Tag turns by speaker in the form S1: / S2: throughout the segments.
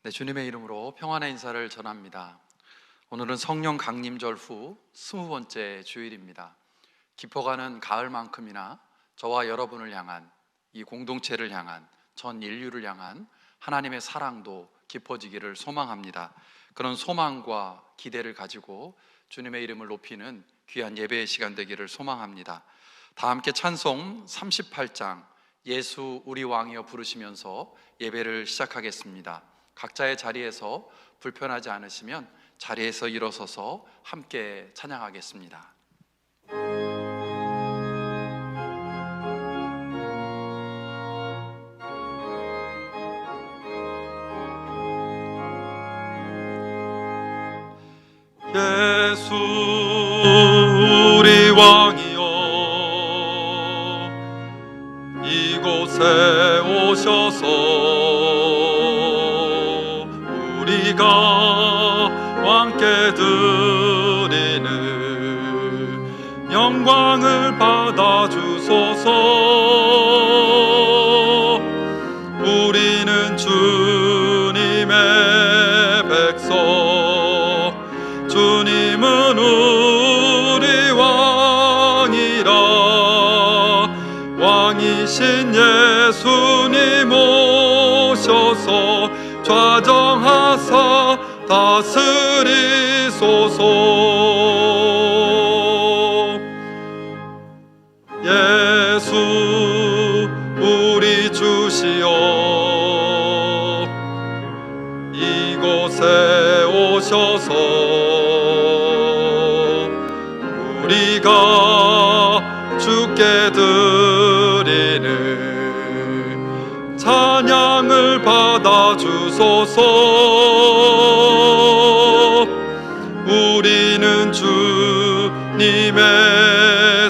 S1: 네, 주님의 이름으로 평안의 인사를 전합니다. 오늘은 성령 강림절 후 20번째 주일입니다. 깊어가는 가을만큼이나 저와 여러분을 향한, 이 공동체를 향한, 전 인류를 향한 하나님의 사랑도 깊어지기를 소망합니다. 그런 소망과 기대를 가지고 주님의 이름을 높이는 귀한 예배의 시간 되기를 소망합니다. 다 함께 찬송 38장 예수 우리 왕이여 부르시면서 예배를 시작하겠습니다. 각자의 자리에서 불편하지 않으시면 자리에서 일어서서 함께 찬양하겠습니다.
S2: 예수 우리 왕이여 이곳에 오셔서 우리가 왕께 드리는 영광을 받아주소서. 우리는 주님의 백성, 주님은 우리 왕이라. 왕이신 예수님 오셔서 좌정하사 다스리소서. 예수 우리 주시여 이곳에 오셔서 우리가 주께 드리는 찬양을 받아주소서. 우리는 주님의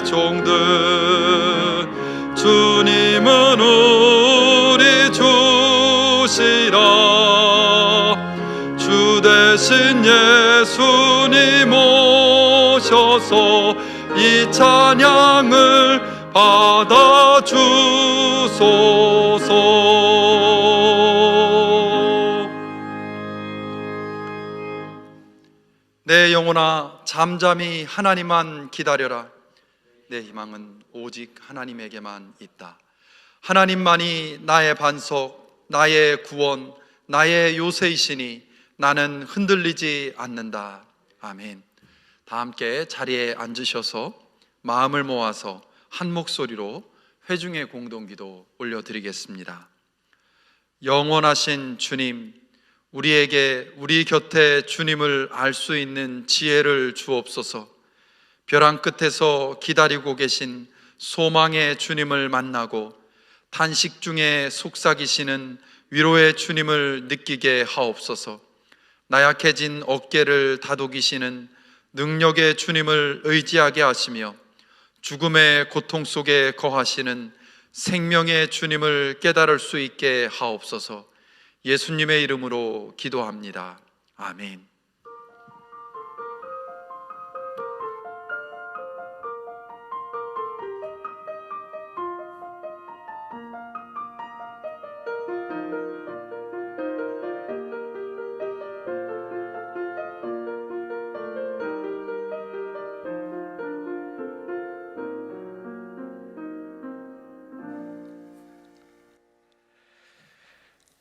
S2: 종들, 주님은 우리 주시라. 주 대신 예수님 오셔서 이 찬양을 받아주소서.
S1: 내 영혼아 잠잠히 하나님만 기다려라. 내 희망은 오직 하나님에게만 있다. 하나님만이 나의 반석, 나의 구원, 나의 요새이시니 나는 흔들리지 않는다. 아멘. 다 함께 자리에 앉으셔서 마음을 모아서 한 목소리로 회중의 공동기도 올려드리겠습니다. 영원하신 주님, 우리에게 우리 곁에 주님을 알 수 있는 지혜를 주옵소서. 벼랑 끝에서 기다리고 계신 소망의 주님을 만나고 탄식 중에 속삭이시는 위로의 주님을 느끼게 하옵소서. 나약해진 어깨를 다독이시는 능력의 주님을 의지하게 하시며 죽음의 고통 속에 거하시는 생명의 주님을 깨달을 수 있게 하옵소서. 예수님의 이름으로 기도합니다. 아멘.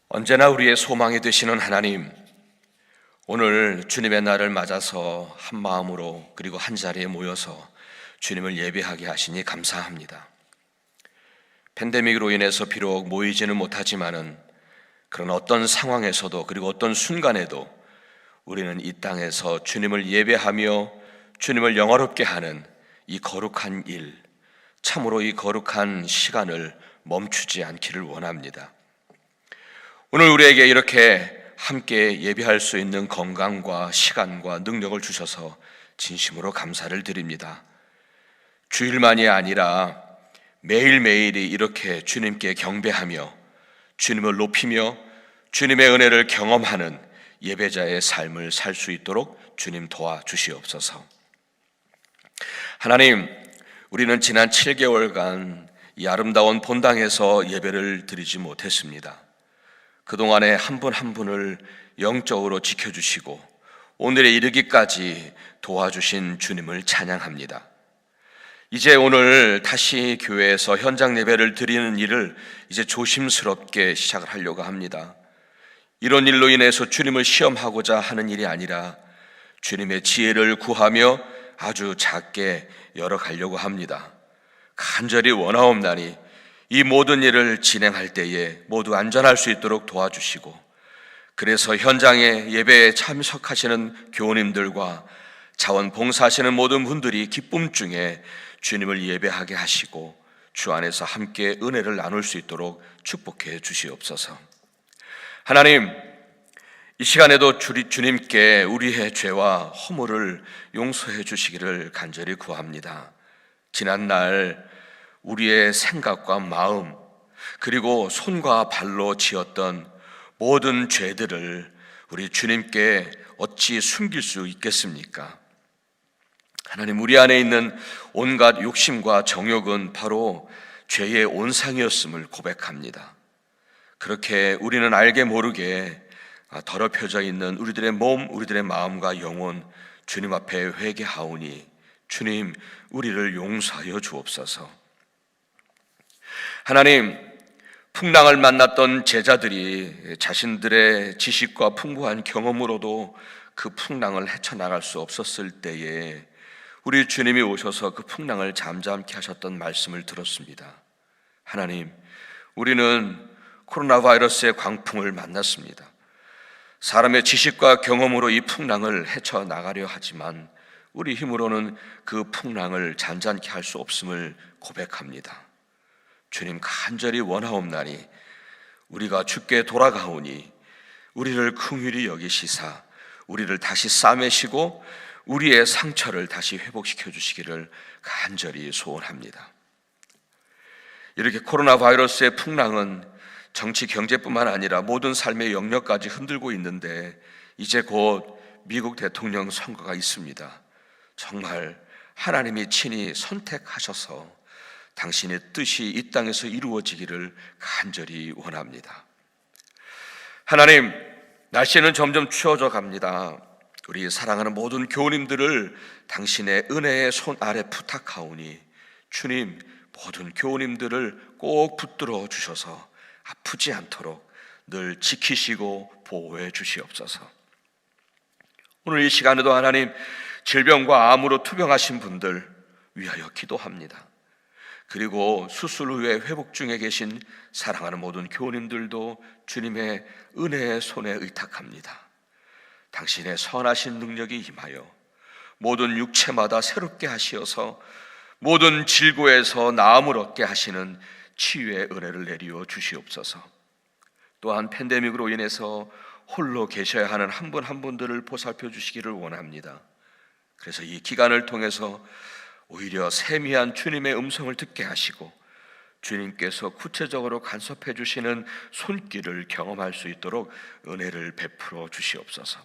S3: 언제나 우리의 소망이 되시는 하나님, 오늘 주님의 날을 맞아서 한 마음으로 그리고 한 자리에 모여서 주님을 예배하게 하시니 감사합니다. 팬데믹으로 인해서 비록 모이지는 못하지만은 그런 어떤 상황에서도 그리고 어떤 순간에도 우리는 이 땅에서 주님을 예배하며 주님을 영화롭게 하는 이 거룩한 일, 참으로 이 거룩한 시간을 멈추지 않기를 원합니다. 오늘 우리에게 이렇게 함께 예배할 수 있는 건강과 시간과 능력을 주셔서 진심으로 감사를 드립니다. 주일만이 아니라 매일매일이 이렇게 주님께 경배하며 주님을 높이며 주님의 은혜를 경험하는 예배자의 삶을 살 수 있도록 주님 도와주시옵소서. 하나님, 우리는 지난 7개월간 이 아름다운 본당에서 예배를 드리지 못했습니다. 그동안에 한 분 한 분을 영적으로 지켜주시고 오늘에 이르기까지 도와주신 주님을 찬양합니다. 이제 오늘 다시 교회에서 현장 예배를 드리는 일을 이제 조심스럽게 시작을 하려고 합니다. 이런 일로 인해서 주님을 시험하고자 하는 일이 아니라 주님의 지혜를 구하며 아주 작게 열어가려고 합니다. 간절히 원하옵나니 이 모든 일을 진행할 때에 모두 안전할 수 있도록 도와주시고, 그래서 현장에 예배에 참석하시는 교우님들과 자원봉사하시는 모든 분들이 기쁨 중에 주님을 예배하게 하시고 주 안에서 함께 은혜를 나눌 수 있도록 축복해 주시옵소서. 하나님, 이 시간에도 주님께 우리의 죄와 허물을 용서해 주시기를 간절히 구합니다. 지난날 우리의 생각과 마음 그리고 손과 발로 지었던 모든 죄들을 우리 주님께 어찌 숨길 수 있겠습니까? 하나님, 우리 안에 있는 온갖 욕심과 정욕은 바로 죄의 온상이었음을 고백합니다. 그렇게 우리는 알게 모르게 더럽혀져 있는 우리들의 몸, 우리들의 마음과 영혼 주님 앞에 회개하오니 주님, 우리를 용서하여 주옵소서. 하나님, 풍랑을 만났던 제자들이 자신들의 지식과 풍부한 경험으로도 그 풍랑을 헤쳐나갈 수 없었을 때에 우리 주님이 오셔서 그 풍랑을 잠잠케 하셨던 말씀을 들었습니다. 하나님, 우리는 코로나 바이러스의 광풍을 만났습니다. 사람의 지식과 경험으로 이 풍랑을 헤쳐나가려 하지만 우리 힘으로는 그 풍랑을 잔잔케 할 수 없음을 고백합니다. 주님, 간절히 원하옵나니 우리가 주께 돌아가오니 우리를 긍휼히 여기시사 우리를 다시 싸매시고 우리의 상처를 다시 회복시켜 주시기를 간절히 소원합니다. 이렇게 코로나 바이러스의 풍랑은 정치 경제뿐만 아니라 모든 삶의 영역까지 흔들고 있는데 이제 곧 미국 대통령 선거가 있습니다. 정말 하나님이 친히 선택하셔서 당신의 뜻이 이 땅에서 이루어지기를 간절히 원합니다. 하나님, 날씨는 점점 추워져 갑니다. 우리 사랑하는 모든 교우님들을 당신의 은혜의 손 아래 부탁하오니 주님, 모든 교우님들을 꼭 붙들어 주셔서 아프지 않도록 늘 지키시고 보호해 주시옵소서. 오늘 이 시간에도 하나님, 질병과 암으로 투병하신 분들 위하여 기도합니다. 그리고 수술 후에 회복 중에 계신 사랑하는 모든 교우님들도 주님의 은혜의 손에 의탁합니다. 당신의 선하신 능력이 임하여 모든 육체마다 새롭게 하시어서 모든 질고에서 나음을 얻게 하시는 치유의 은혜를 내리어 주시옵소서. 또한 팬데믹으로 인해서 홀로 계셔야 하는 한 분 한 분들을 보살펴 주시기를 원합니다. 그래서 이 기간을 통해서 오히려 세미한 주님의 음성을 듣게 하시고 주님께서 구체적으로 간섭해 주시는 손길을 경험할 수 있도록 은혜를 베풀어 주시옵소서.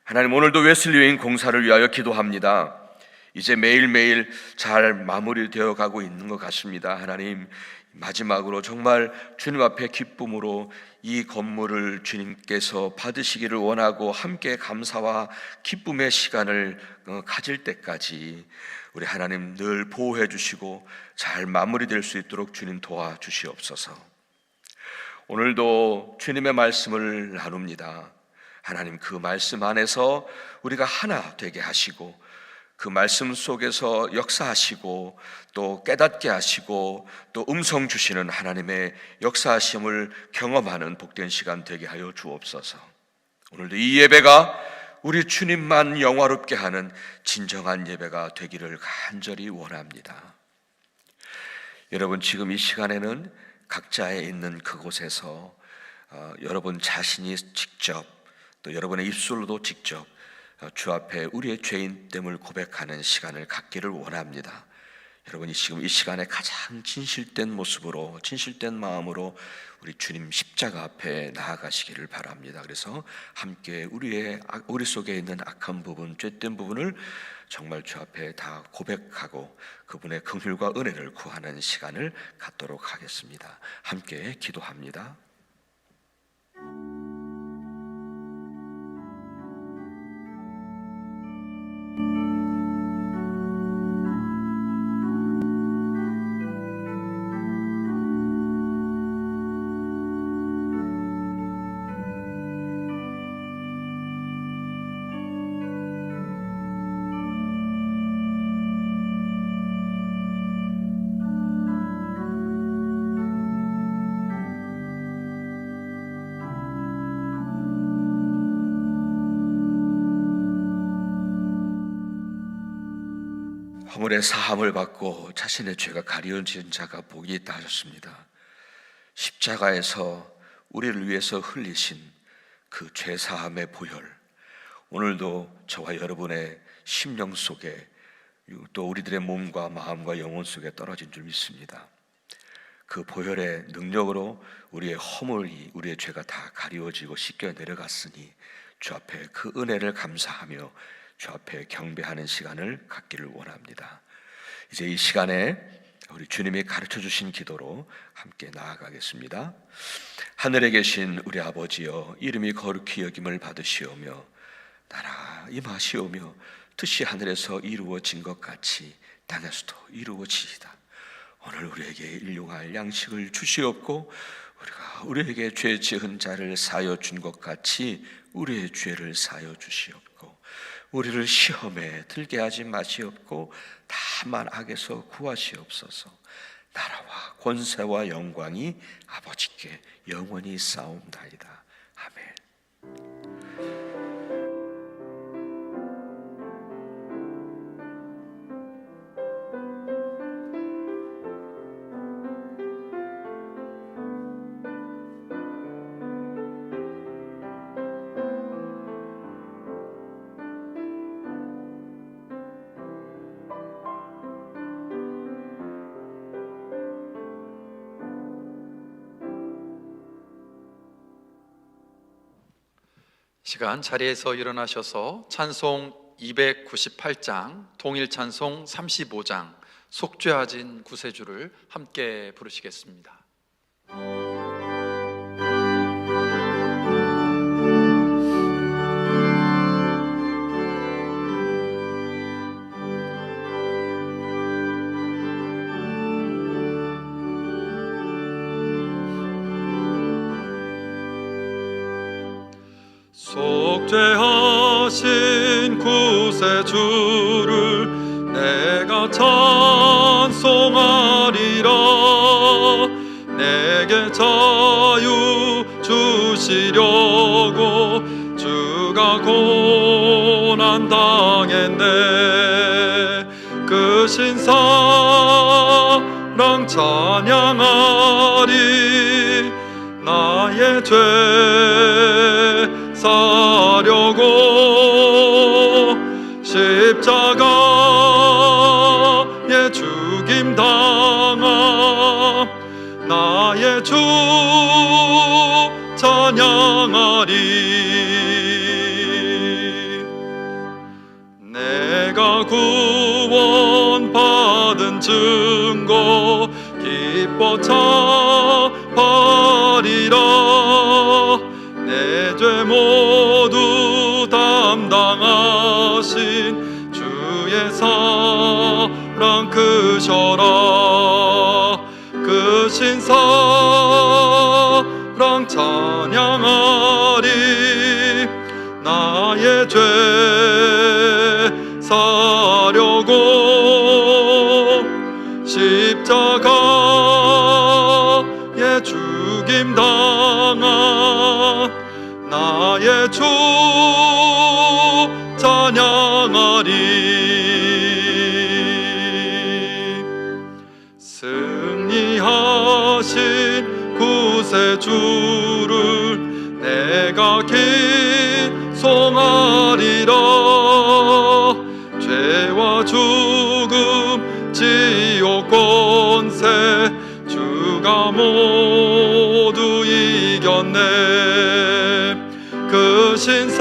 S3: 하나님, 오늘도 웨슬리 여인 공사를 위하여 기도합니다. 이제 매일매일 잘 마무리되어 가고 있는 것 같습니다. 하나님, 마지막으로 정말 주님 앞에 기쁨으로 이 건물을 주님께서 받으시기를 원하고 함께 감사와 기쁨의 시간을 가질 때까지 우리 하나님 늘 보호해 주시고 잘 마무리될 수 있도록 주님 도와주시옵소서. 오늘도 주님의 말씀을 나눕니다. 하나님, 그 말씀 안에서 우리가 하나 되게 하시고 그 말씀 속에서 역사하시고 또 깨닫게 하시고 또 음성 주시는 하나님의 역사하심을 경험하는 복된 시간 되게 하여 주옵소서. 오늘도 이 예배가 우리 주님만 영화롭게 하는 진정한 예배가 되기를 간절히 원합니다. 여러분, 지금 이 시간에는 각자의 있는 그곳에서 여러분 자신이 직접 또 여러분의 입술로도 직접 주 앞에 우리의 죄인됨을 고백하는 시간을 갖기를 원합니다. 여러분이 지금 이 시간에 가장 진실된 모습으로, 진실된 마음으로 우리 주님 십자가 앞에 나아가시기를 바랍니다. 그래서 함께 우리 속에 있는 악한 부분, 죄된 부분을 정말 주 앞에 다 고백하고 그분의 긍휼과 은혜를 구하는 시간을 갖도록 하겠습니다. 함께 기도합니다. 허물의 사함을 받고 자신의 죄가 가려진 자가 복이 있다 하셨습니다. 십자가에서 우리를 위해서 흘리신 그 죄사함의 보혈, 오늘도 저와 여러분의 심령 속에 또 우리들의 몸과 마음과 영혼 속에 떨어진 줄 믿습니다. 그 보혈의 능력으로 우리의 허물이, 우리의 죄가 다 가리워지고 씻겨 내려갔으니 주 앞에 그 은혜를 감사하며 주 앞에 경배하는 시간을 갖기를 원합니다. 이제 이 시간에 우리 주님이 가르쳐 주신 기도로 함께 나아가겠습니다. 하늘에 계신 우리 아버지여, 이름이 거룩히 여김을 받으시오며 나라 임하시오며 뜻이 하늘에서 이루어진 것 같이 땅에서도 이루어지이다. 오늘 우리에게 일용할 양식을 주시옵고 우리가 우리에게 죄 지은 자를 사하여 준 것 같이 우리의 죄를 사하여 주시옵고 우리를 시험에 들게 하지 마시옵고 다만 악에서 구하시옵소서. 나라와 권세와 영광이 아버지께 영원히 싸움나이다. 아멘.
S1: 시간 자리에서 일어나셔서 찬송 298장, 통일찬송 35장, 속죄하진 구세주를 함께 부르시겠습니다.
S2: 속죄하신 구세주를 내가 찬송하리라. 내게 자유 주시려고 주가 고난 당했네. 그 신사랑 찬양하리. 나의 죄 사려고 십자가에 죽임 당함 나의 주 찬양하리. 내가 구원받은 증거 기뻐 차파리라. 내 죄 모두 담당하신 주의 사랑 크셔라. 그 신사랑 찬양하리. 나의 죄 사려고 십자가에 죽임 당한 나의 주 찬양하리. 승리하신 구세주를 내가 기송하리라. 죄와 죽음 지옥 권세 주가 모두 이겼네. 그 신사랑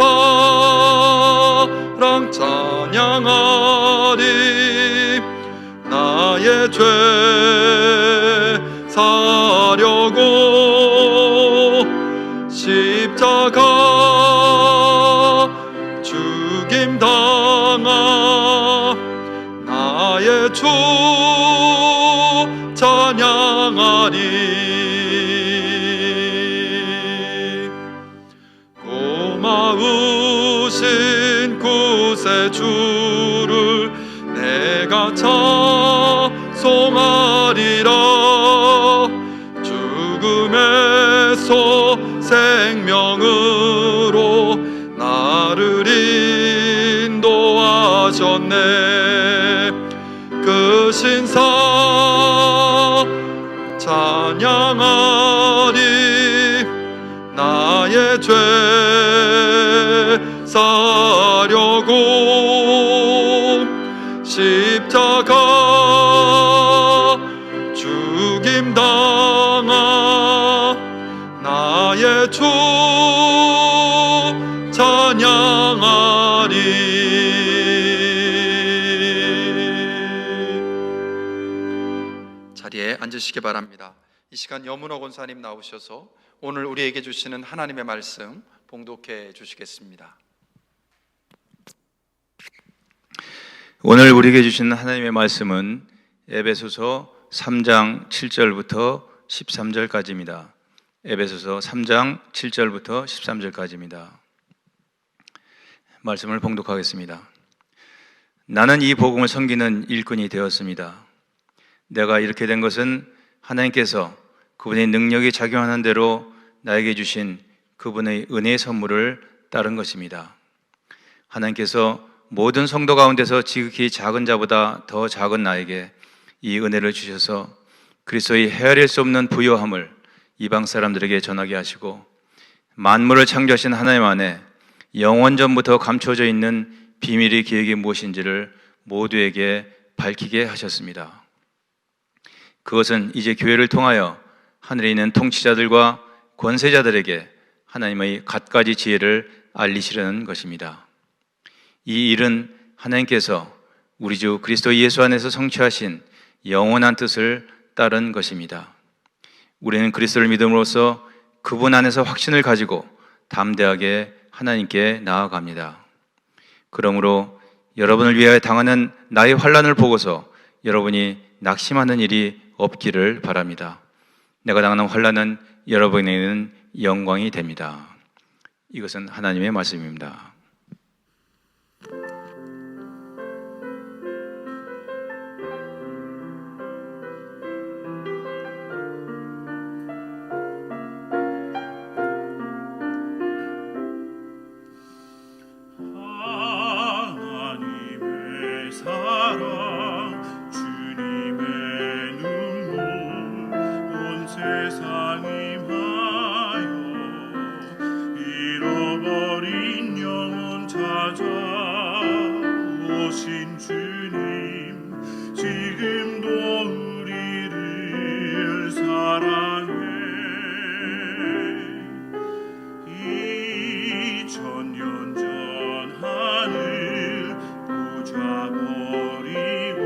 S2: 찬양하리. 나의 죄 사려고 십자가 죽임 당한 나의 주 찬양하리. 고마우신 구세주를 내가 찬송하리라. 죽음에서 생명으로 나를 인도하셨네. 나의 죄 사려고 십자가 죽임당하 나의 주 찬양하리.
S1: 자리에 앉으시기 바랍니다. 이 시간 여문호 권사님 나오셔서 오늘 우리에게 주시는 하나님의 말씀 봉독해 주시겠습니다.
S4: 오늘 우리에게 주시는 하나님의 말씀은 에베소서 3장 7절부터 13절까지입니다. 에베소서 3장 7절부터 13절까지입니다. 말씀을 봉독하겠습니다. 나는 이 복음을 섬기는 일꾼이 되었습니다. 내가 이렇게 된 것은 하나님께서 그분의 능력이 작용하는 대로 나에게 주신 그분의 은혜의 선물을 따른 것입니다. 하나님께서 모든 성도 가운데서 지극히 작은 자보다 더 작은 나에게 이 은혜를 주셔서 그리스도의 헤아릴 수 없는 부요함을 이방 사람들에게 전하게 하시고 만물을 창조하신 하나님 안에 영원 전부터 감춰져 있는 비밀의 계획이 무엇인지를 모두에게 밝히게 하셨습니다. 그것은 이제 교회를 통하여 하늘에 있는 통치자들과 권세자들에게 하나님의 갖가지 지혜를 알리시려는 것입니다. 이 일은 하나님께서 우리 주 그리스도 예수 안에서 성취하신 영원한 뜻을 따른 것입니다. 우리는 그리스도를 믿음으로써 그분 안에서 확신을 가지고 담대하게 하나님께 나아갑니다. 그러므로 여러분을 위하여 당하는 나의 환난을 보고서 여러분이 낙심하는 일이 없기를 바랍니다. 내가 당하는 환난은 여러분에게는 영광이 됩니다. 이것은 하나님의 말씀입니다.
S2: 하나님의 사랑 주님의 눈물 온 세상이 하여 잃어버린 영혼 찾아오신 주님 지금도 우리를 사랑해 2000년 전 하늘 보좌버리고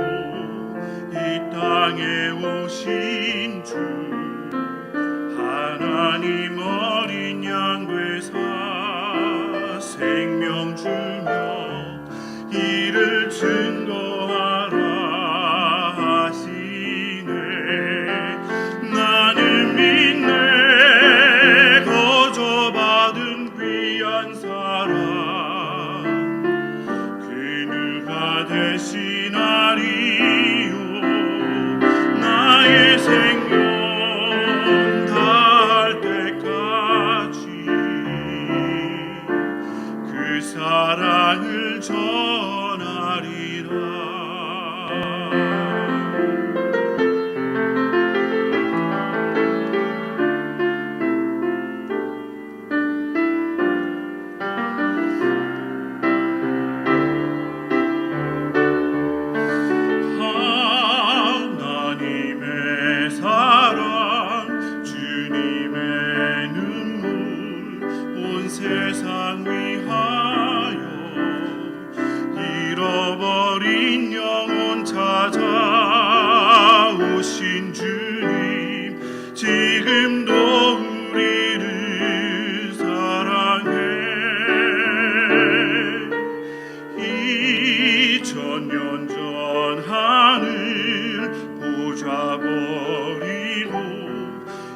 S2: 이 땅에 오신 주 하나님 어린 양 되사 생명 주며 이를 증거하라 하시네. 나는 믿네 거저받은 귀한 사랑 그 누가 대신하리요 나의 생명 다할 때까지 그 사랑을 전하리라. 하나님의 사랑 주님의 눈물 온 세상 위하여 잃어버린 영혼 찾아오신 주님 지금도 우리를 사랑해 2000년 전 하늘 보좌버리고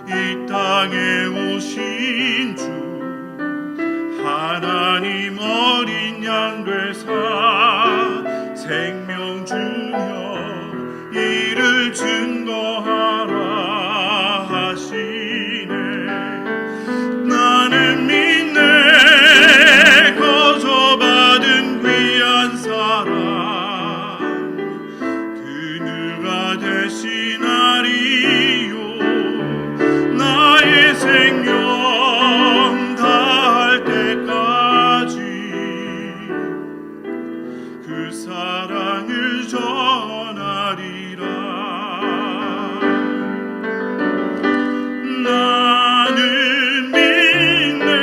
S2: 이 땅에 오신 주 하나님 어린 양 되사 생명 주며 이를 증거하라 하시네. 나는 믿네 거저받은 귀한 사랑 그 누가 대신하리요 나 생명 다할 때까지 그 사랑을 전하리라. 나는 믿네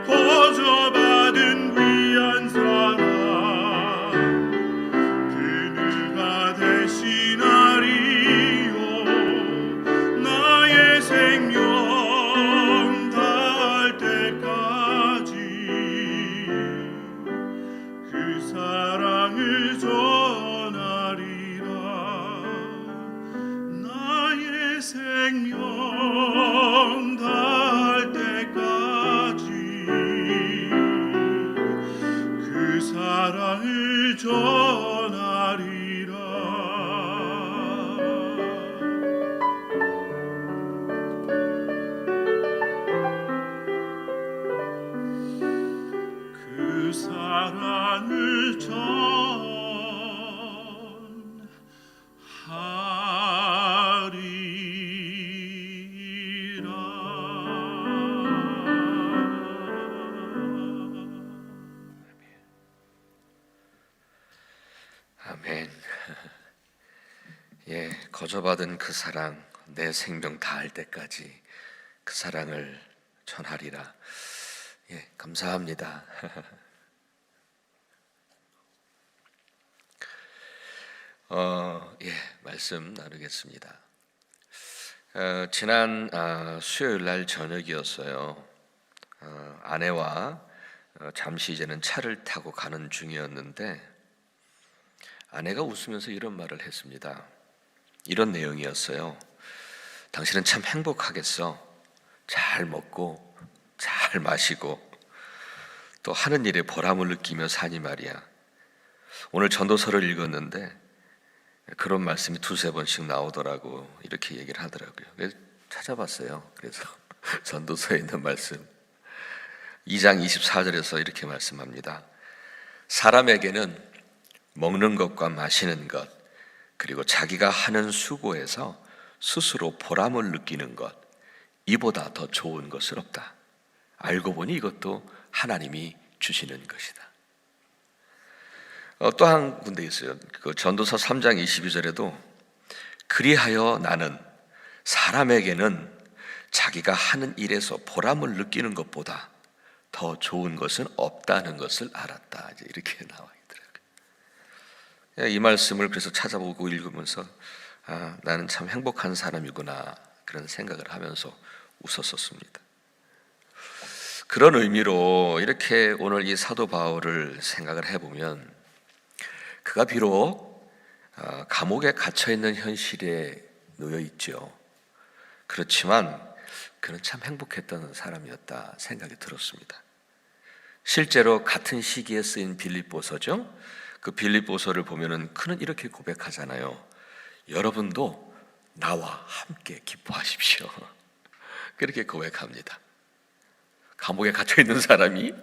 S2: 거저받은 귀한 사랑 그누가 대신하리요. 나의 생명 다할 때까지 그 사랑을 전하리라. 나의 생명 다할 때까지 그 사랑을 전하리라. 그 사랑을
S3: 아멘. 예, 거저받은 그 사랑, 내 생명 다할 때까지 그 사랑을 전하리라. 예, 감사합니다. 말씀 나누겠습니다. 지난 수요일 날 저녁이었어요. 아내와 잠시 이제는 차를 타고 가는 중이었는데 아내가 웃으면서 이런 말을 했습니다. 이런 내용이었어요. 당신은 참 행복하겠어. 잘 먹고 잘 마시고 또 하는 일에 보람을 느끼며 사니 말이야. 오늘 전도서를 읽었는데 그런 말씀이 두세 번씩 나오더라고. 이렇게 얘기를 하더라고요. 그래서 찾아봤어요. 그래서 전도서에 있는 말씀 2장 24절에서 이렇게 말씀합니다. 사람에게는 먹는 것과 마시는 것, 그리고 자기가 하는 수고에서 스스로 보람을 느끼는 것, 이보다 더 좋은 것은 없다. 알고 보니 이것도 하나님이 주시는 것이다. 또 한 군데 있어요. 그 전도서 3장 22절에도 그리하여 나는 사람에게는 자기가 하는 일에서 보람을 느끼는 것보다 더 좋은 것은 없다는 것을 알았다. 이렇게 나와 있더라고요. 이 말씀을 그래서 찾아보고 읽으면서 나는 참 행복한 사람이구나 그런 생각을 하면서 웃었었습니다. 그런 의미로 이렇게 오늘 이 사도 바울을 생각을 해보면 그가 비록 감옥에 갇혀있는 현실에 놓여 있죠. 그렇지만 그는 참 행복했던 사람이었다 생각이 들었습니다. 실제로 같은 시기에 쓰인 빌립보서죠. 그 빌립보서를 보면은 그는 이렇게 고백하잖아요. 여러분도 나와 함께 기뻐하십시오. 그렇게 고백합니다. 감옥에 갇혀있는 사람이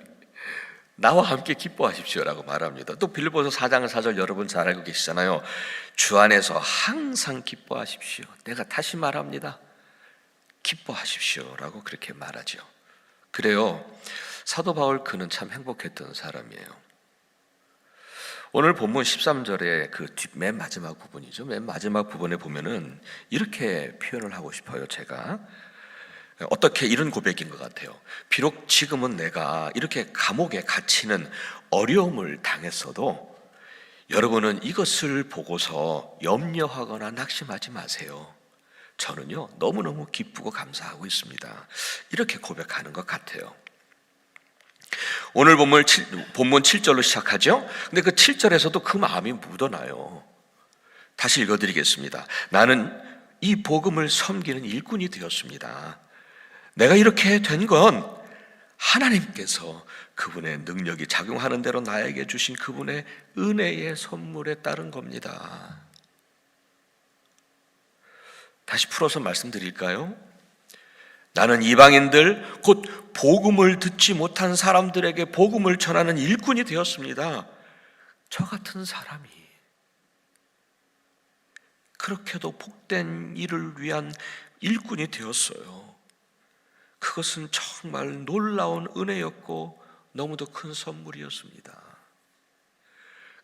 S3: 나와 함께 기뻐하십시오라고 말합니다. 또 빌립보서 4장 4절 여러분 잘 알고 계시잖아요. 주 안에서 항상 기뻐하십시오. 내가 다시 말합니다. 기뻐하십시오라고 그렇게 말하죠. 그래요. 사도 바울 그는 참 행복했던 사람이에요. 오늘 본문 13절의 그 맨 마지막 부분이죠. 맨 마지막 부분에 보면은 이렇게 표현을 하고 싶어요. 제가 어떻게 이런 고백인 것 같아요. 비록 지금은 내가 이렇게 감옥에 갇히는 어려움을 당했어도 여러분은 이것을 보고서 염려하거나 낙심하지 마세요. 저는요 너무너무 기쁘고 감사하고 있습니다. 이렇게 고백하는 것 같아요. 오늘 본문 7절로 시작하죠. 근데 그 7절에서도 그 마음이 묻어나요. 다시 읽어드리겠습니다. 나는 이 복음을 섬기는 일꾼이 되었습니다. 내가 이렇게 된 건 하나님께서 그분의 능력이 작용하는 대로 나에게 주신 그분의 은혜의 선물에 따른 겁니다. 다시 풀어서 말씀드릴까요? 나는 이방인들 곧 복음을 듣지 못한 사람들에게 복음을 전하는 일꾼이 되었습니다. 저 같은 사람이 그렇게도 복된 일을 위한 일꾼이 되었어요. 그것은 정말 놀라운 은혜였고 너무도 큰 선물이었습니다.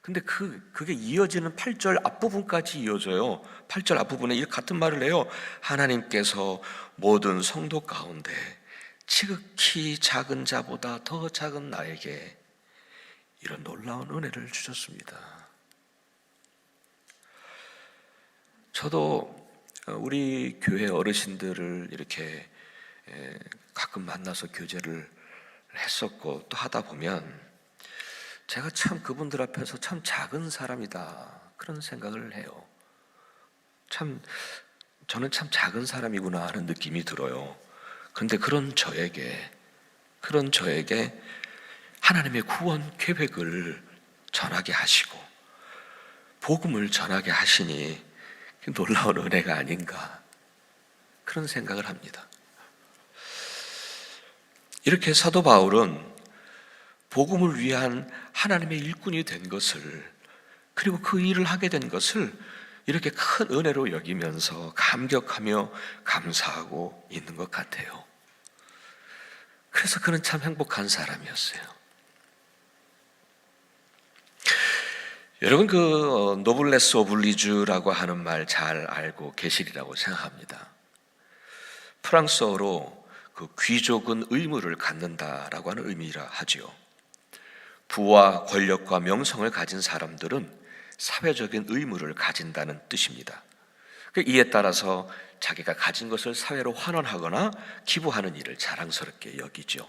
S3: 근데 그게 이어지는 8절 앞부분까지 이어져요. 8절 앞부분에 이 같은 말을 해요. 하나님께서 모든 성도 가운데 지극히 작은 자보다 더 작은 나에게 이런 놀라운 은혜를 주셨습니다. 저도 우리 교회 어르신들을 이렇게 가끔 만나서 교제를 했었고 또 하다 보면 제가 참 그분들 앞에서 참 작은 사람이다 그런 생각을 해요. 저는 참 작은 사람이구나 하는 느낌이 들어요. 그런데 그런 저에게 하나님의 구원 계획을 전하게 하시고 복음을 전하게 하시니 놀라운 은혜가 아닌가 그런 생각을 합니다. 이렇게 사도 바울은 복음을 위한 하나님의 일꾼이 된 것을, 그리고 그 일을 하게 된 것을 이렇게 큰 은혜로 여기면서 감격하며 감사하고 있는 것 같아요. 그래서 그는 참 행복한 사람이었어요. 여러분 노블레스 오블리주라고 하는 말 잘 알고 계시리라고 생각합니다. 프랑스어로 귀족은 의무를 갖는다라고 하는 의미라 하지요. 부와 권력과 명성을 가진 사람들은 사회적인 의무를 가진다는 뜻입니다. 이에 따라서 자기가 가진 것을 사회로 환원하거나 기부하는 일을 자랑스럽게 여기죠.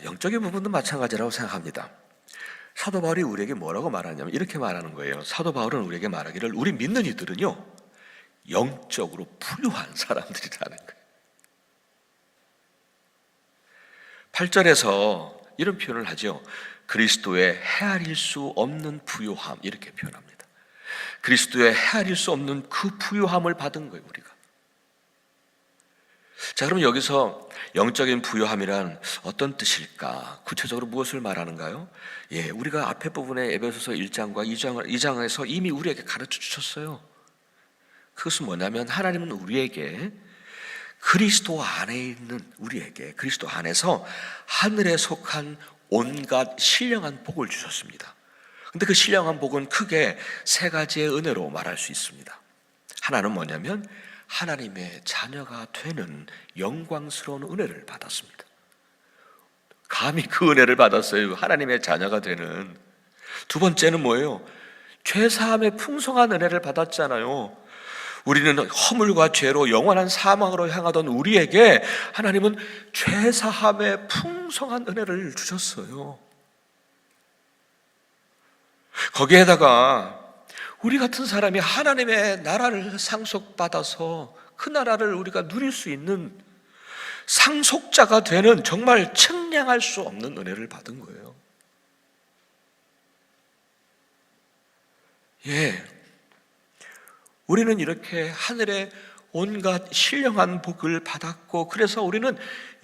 S3: 영적인 부분도 마찬가지라고 생각합니다. 사도 바울이 우리에게 뭐라고 말하냐면 이렇게 말하는 거예요. 사도 바울은 우리에게 말하기를 우리 믿는 이들은요 영적으로 부유한 사람들이라는 거예요. 8절에서 이런 표현을 하죠. 그리스도의 헤아릴 수 없는 부유함 이렇게 표현합니다. 그리스도의 헤아릴 수 없는 그 부유함을 받은 거예요, 우리가. 자, 그럼 여기서 영적인 부유함이란 어떤 뜻일까? 구체적으로 무엇을 말하는가요? 우리가 앞에 부분에 에베소서 1장과 2장에서 이미 우리에게 가르쳐 주셨어요. 그것은 뭐냐면 하나님은 우리에게 그리스도 안에 있는 우리에게 그리스도 안에서 하늘에 속한 온갖 신령한 복을 주셨습니다. 근데 그 신령한 복은 크게 세 가지의 은혜로 말할 수 있습니다. 하나는 뭐냐면 하나님의 자녀가 되는 영광스러운 은혜를 받았습니다. 감히 그 은혜를 받았어요. 하나님의 자녀가 되는. 두 번째는 뭐예요? 죄사함의 풍성한 은혜를 받았잖아요. 우리는 허물과 죄로 영원한 사망으로 향하던 우리에게 하나님은 죄사함의 풍성한 은혜를 주셨어요. 거기에다가 우리 같은 사람이 하나님의 나라를 상속받아서 그 나라를 우리가 누릴 수 있는 상속자가 되는 정말 측량할 수 없는 은혜를 받은 거예요. 우리는 이렇게 하늘의 온갖 신령한 복을 받았고 그래서 우리는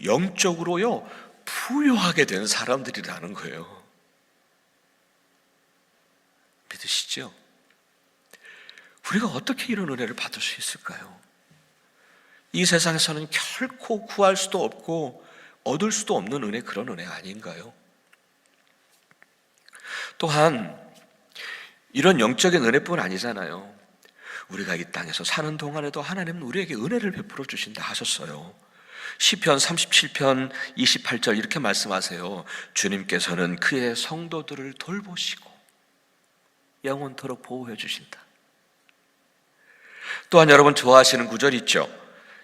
S3: 영적으로요 부유하게 된 사람들이라는 거예요. 믿으시죠? 우리가 어떻게 이런 은혜를 받을 수 있을까요? 이 세상에서는 결코 구할 수도 없고 얻을 수도 없는 은혜, 그런 은혜 아닌가요? 또한 이런 영적인 은혜뿐 아니잖아요. 우리가 이 땅에서 사는 동안에도 하나님은 우리에게 은혜를 베풀어 주신다 하셨어요. 시편 37편 28절 이렇게 말씀하세요. 주님께서는 그의 성도들을 돌보시고 영원토록 보호해 주신다. 또한 여러분 좋아하시는 구절 있죠?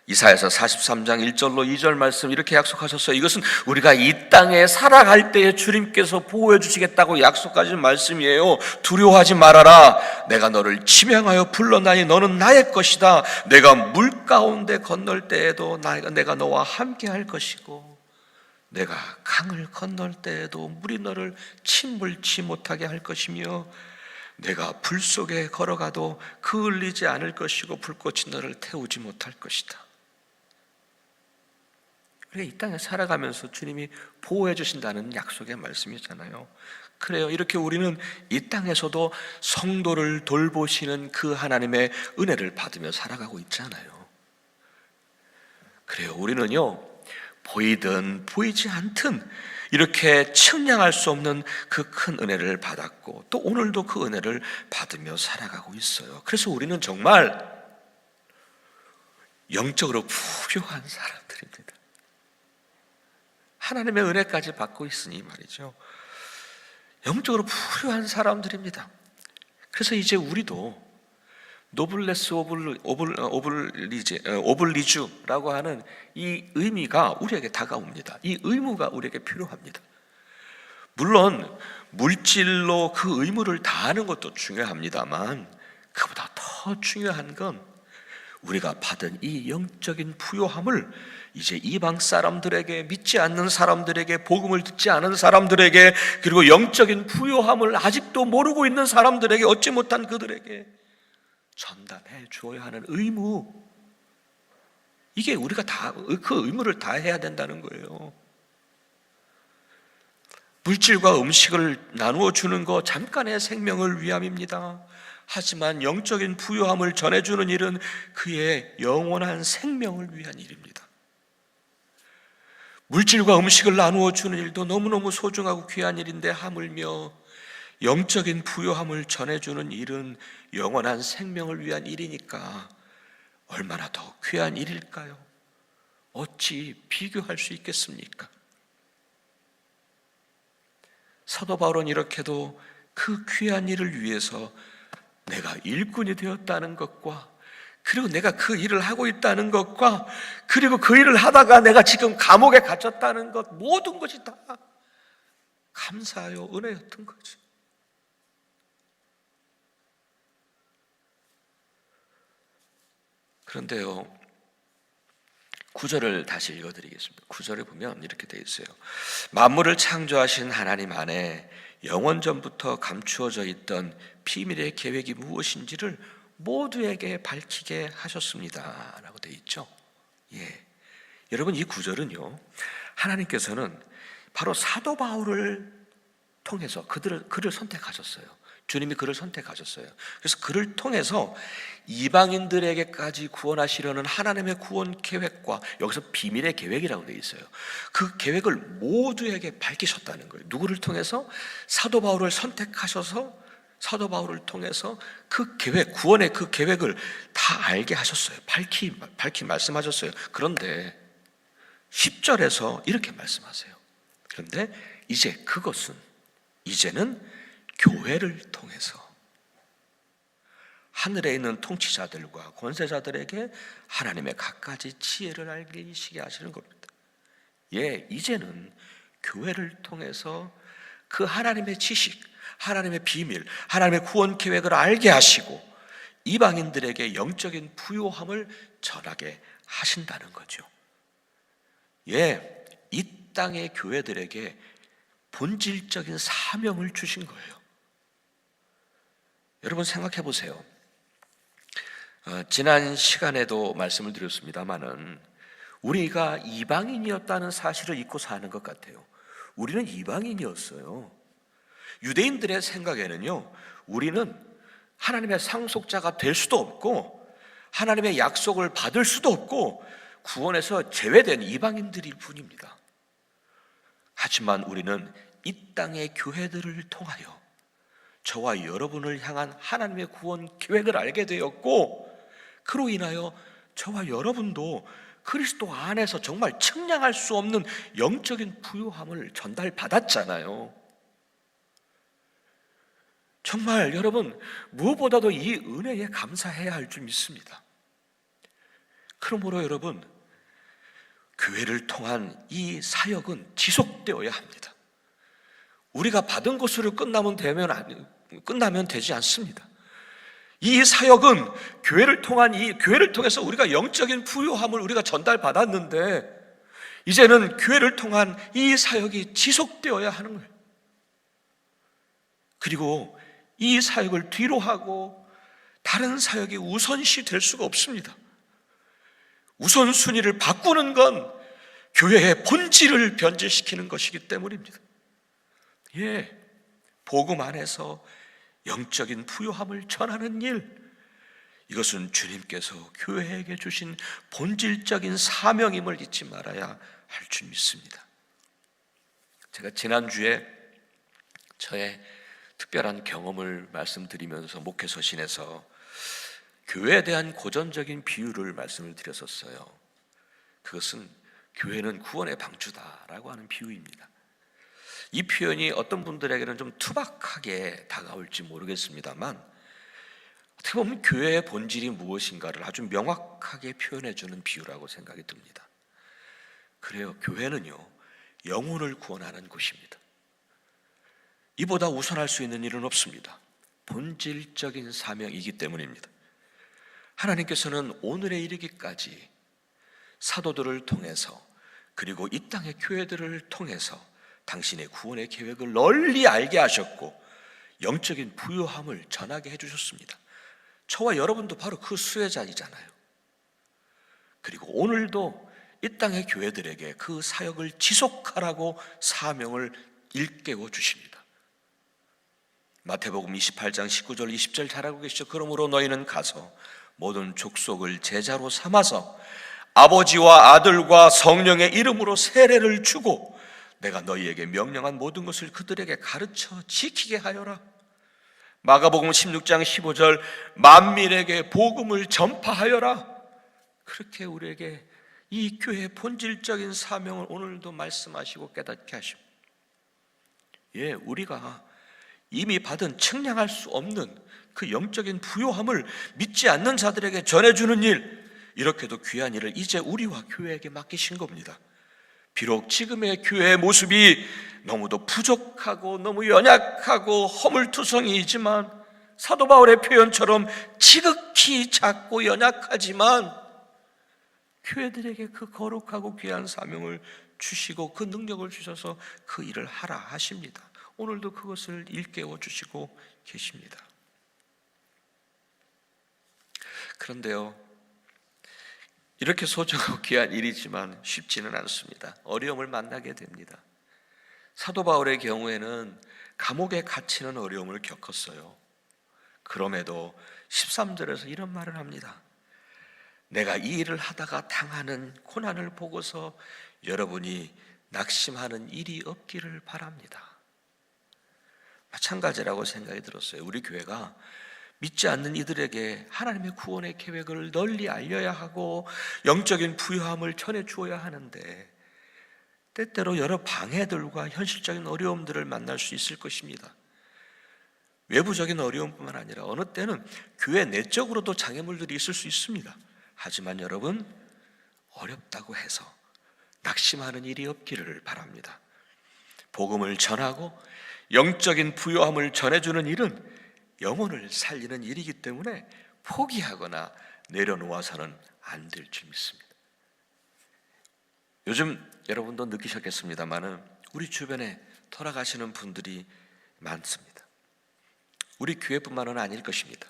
S3: 이사야서 43장 1절로 2절 말씀 이렇게 약속하셨어요. 이것은 우리가 이 땅에 살아갈 때에 주님께서 보호해 주시겠다고 약속하신 말씀이에요. 두려워하지 말아라. 내가 너를 지명하여 불러나니 너는 나의 것이다. 내가 물 가운데 건널 때에도 내가 너와 함께 할 것이고 내가 강을 건널 때에도 물이 너를 침몰치 못하게 할 것이며 내가 불 속에 걸어가도 그을리지 않을 것이고 불꽃이 너를 태우지 못할 것이다. 우리가 이 땅에 살아가면서 주님이 보호해 주신다는 약속의 말씀이잖아요. 그래요. 이렇게 우리는 이 땅에서도 성도를 돌보시는 그 하나님의 은혜를 받으며 살아가고 있잖아요. 그래요. 우리는요, 보이든 보이지 않든 이렇게 측량할 수 없는 그 큰 은혜를 받았고 또 오늘도 그 은혜를 받으며 살아가고 있어요. 그래서 우리는 정말 영적으로 부유한 사람들입니다. 하나님의 은혜까지 받고 있으니 말이죠. 영적으로 부유한 사람들입니다. 그래서 이제 우리도 노블레스 오블리주라고 하는 이 의미가 우리에게 다가옵니다. 이 의무가 우리에게 필요합니다. 물론 물질로 그 의무를 다하는 것도 중요합니다만 그보다 더 중요한 건 우리가 받은 이 영적인 부요함을 이제 이방 사람들에게, 믿지 않는 사람들에게, 복음을 듣지 않은 사람들에게, 그리고 영적인 부요함을 아직도 모르고 있는 사람들에게, 얻지 못한 그들에게 전달해 주어야 하는 의무, 이게 우리가 다 그 의무를 다 해야 된다는 거예요. 물질과 음식을 나누어 주는 것 잠깐의 생명을 위함입니다. 하지만 영적인 부요함을 전해주는 일은 그의 영원한 생명을 위한 일입니다. 물질과 음식을 나누어 주는 일도 너무너무 소중하고 귀한 일인데 하물며 영적인 부요함을 전해주는 일은 영원한 생명을 위한 일이니까 얼마나 더 귀한 일일까요? 어찌 비교할 수 있겠습니까? 사도 바울은 이렇게도 그 귀한 일을 위해서 내가 일꾼이 되었다는 것과, 그리고 내가 그 일을 하고 있다는 것과, 그리고 그 일을 하다가 내가 지금 감옥에 갇혔다는 것, 모든 것이 다 감사하여 은혜였던 거죠. 그런데요, 9절을 다시 읽어드리겠습니다. 9절에 보면 이렇게 되어 있어요. 만물을 창조하신 하나님 안에 영원전부터 감추어져 있던 비밀의 계획이 무엇인지를 모두에게 밝히게 하셨습니다 라고 되어 있죠. 여러분, 이 9절은요, 하나님께서는 바로 사도 바울을 통해서 그를 선택하셨어요. 주님이 그를 선택하셨어요. 그래서 그를 통해서 이방인들에게까지 구원하시려는 하나님의 구원 계획과, 여기서 비밀의 계획이라고 되어 있어요. 그 계획을 모두에게 밝히셨다는 거예요. 누구를 통해서? 사도 바울을 선택하셔서 사도 바울을 통해서 그 계획, 구원의 그 계획을 다 알게 하셨어요. 밝히 말씀하셨어요. 그런데 10절에서 이렇게 말씀하세요. 그런데 이제는 교회를 통해서 하늘에 있는 통치자들과 권세자들에게 하나님의 갖가지 지혜를 알리시게 하시는 겁니다. 이제는 교회를 통해서 그 하나님의 지식, 하나님의 비밀, 하나님의 구원 계획을 알게 하시고 이방인들에게 영적인 부요함을 전하게 하신다는 거죠. 이 땅의 교회들에게 본질적인 사명을 주신 거예요. 여러분, 생각해 보세요. 지난 시간에도 말씀을 드렸습니다마는 우리가 이방인이었다는 사실을 잊고 사는 것 같아요. 우리는 이방인이었어요. 유대인들의 생각에는요, 우리는 하나님의 상속자가 될 수도 없고 하나님의 약속을 받을 수도 없고 구원에서 제외된 이방인들일 뿐입니다. 하지만 우리는 이 땅의 교회들을 통하여 저와 여러분을 향한 하나님의 구원 계획을 알게 되었고, 그로 인하여 저와 여러분도 그리스도 안에서 정말 측량할 수 없는 영적인 부요함을 전달받았잖아요. 정말 여러분, 무엇보다도 이 은혜에 감사해야 할 줄 믿습니다. 그러므로 여러분, 교회를 통한 이 사역은 지속되어야 합니다. 우리가 받은 것으로 끝나면 되지 않습니다. 이 사역은 교회를 통해서 우리가 영적인 부요함을 우리가 전달받았는데, 이제는 교회를 통한 이 사역이 지속되어야 하는 거예요. 그리고 이 사역을 뒤로 하고 다른 사역이 우선시 될 수가 없습니다. 우선순위를 바꾸는 건 교회의 본질을 변질시키는 것이기 때문입니다. 복음 안에서 영적인 부요함을 전하는 일, 이것은 주님께서 교회에게 주신 본질적인 사명임을 잊지 말아야 할 줄 믿습니다. 제가 지난주에 저의 특별한 경험을 말씀드리면서 목회서신에서 교회에 대한 고전적인 비유를 말씀을 드렸었어요. 그것은 교회는 구원의 방주다라고 하는 비유입니다. 이 표현이 어떤 분들에게는 좀 투박하게 다가올지 모르겠습니다만, 어떻게 보면 교회의 본질이 무엇인가를 아주 명확하게 표현해주는 비유라고 생각이 듭니다. 그래요, 교회는요, 영혼을 구원하는 곳입니다. 이보다 우선할 수 있는 일은 없습니다. 본질적인 사명이기 때문입니다. 하나님께서는 오늘에 이르기까지 사도들을 통해서, 그리고 이 땅의 교회들을 통해서 당신의 구원의 계획을 널리 알게 하셨고 영적인 부요함을 전하게 해주셨습니다. 저와 여러분도 바로 그 수혜자이잖아요. 그리고 오늘도 이 땅의 교회들에게 그 사역을 지속하라고 사명을 일깨워 주십니다. 마태복음 28장 19절 20절 잘 알고 계시죠? 그러므로 너희는 가서 모든 족속을 제자로 삼아서 아버지와 아들과 성령의 이름으로 세례를 주고 내가 너희에게 명령한 모든 것을 그들에게 가르쳐 지키게 하여라. 마가복음 16장 15절 만민에게 복음을 전파하여라. 그렇게 우리에게 이 교회의 본질적인 사명을 오늘도 말씀하시고 깨닫게 하십니다. 예, 우리가 이미 받은 측량할 수 없는 그 영적인 부요함을 믿지 않는 자들에게 전해주는 일, 이렇게도 귀한 일을 이제 우리와 교회에게 맡기신 겁니다. 비록 지금의 교회의 모습이 너무도 부족하고 너무 연약하고 허물투성이이지만, 사도 바울의 표현처럼 지극히 작고 연약하지만 교회들에게 그 거룩하고 귀한 사명을 주시고 그 능력을 주셔서 그 일을 하라 하십니다. 오늘도 그것을 일깨워 주시고 계십니다. 그런데요, 이렇게 소중하고 귀한 일이지만 쉽지는 않습니다. 어려움을 만나게 됩니다. 사도 바울의 경우에는 감옥에 갇히는 어려움을 겪었어요. 그럼에도 13절에서 이런 말을 합니다. 내가 이 일을 하다가 당하는 고난을 보고서 여러분이 낙심하는 일이 없기를 바랍니다. 마찬가지라고 생각이 들었어요. 우리 교회가 믿지 않는 이들에게 하나님의 구원의 계획을 널리 알려야 하고 영적인 부요함을 전해 주어야 하는데, 때때로 여러 방해들과 현실적인 어려움들을 만날 수 있을 것입니다. 외부적인 어려움뿐만 아니라 어느 때는 교회 내적으로도 장애물들이 있을 수 있습니다. 하지만 여러분, 어렵다고 해서 낙심하는 일이 없기를 바랍니다. 복음을 전하고 영적인 부요함을 전해주는 일은 영혼을 살리는 일이기 때문에 포기하거나 내려놓아서는 안 될 줄 믿습니다. 요즘 여러분도 느끼셨겠습니다마는 우리 주변에 돌아가시는 분들이 많습니다. 우리 교회뿐만은 아닐 것입니다.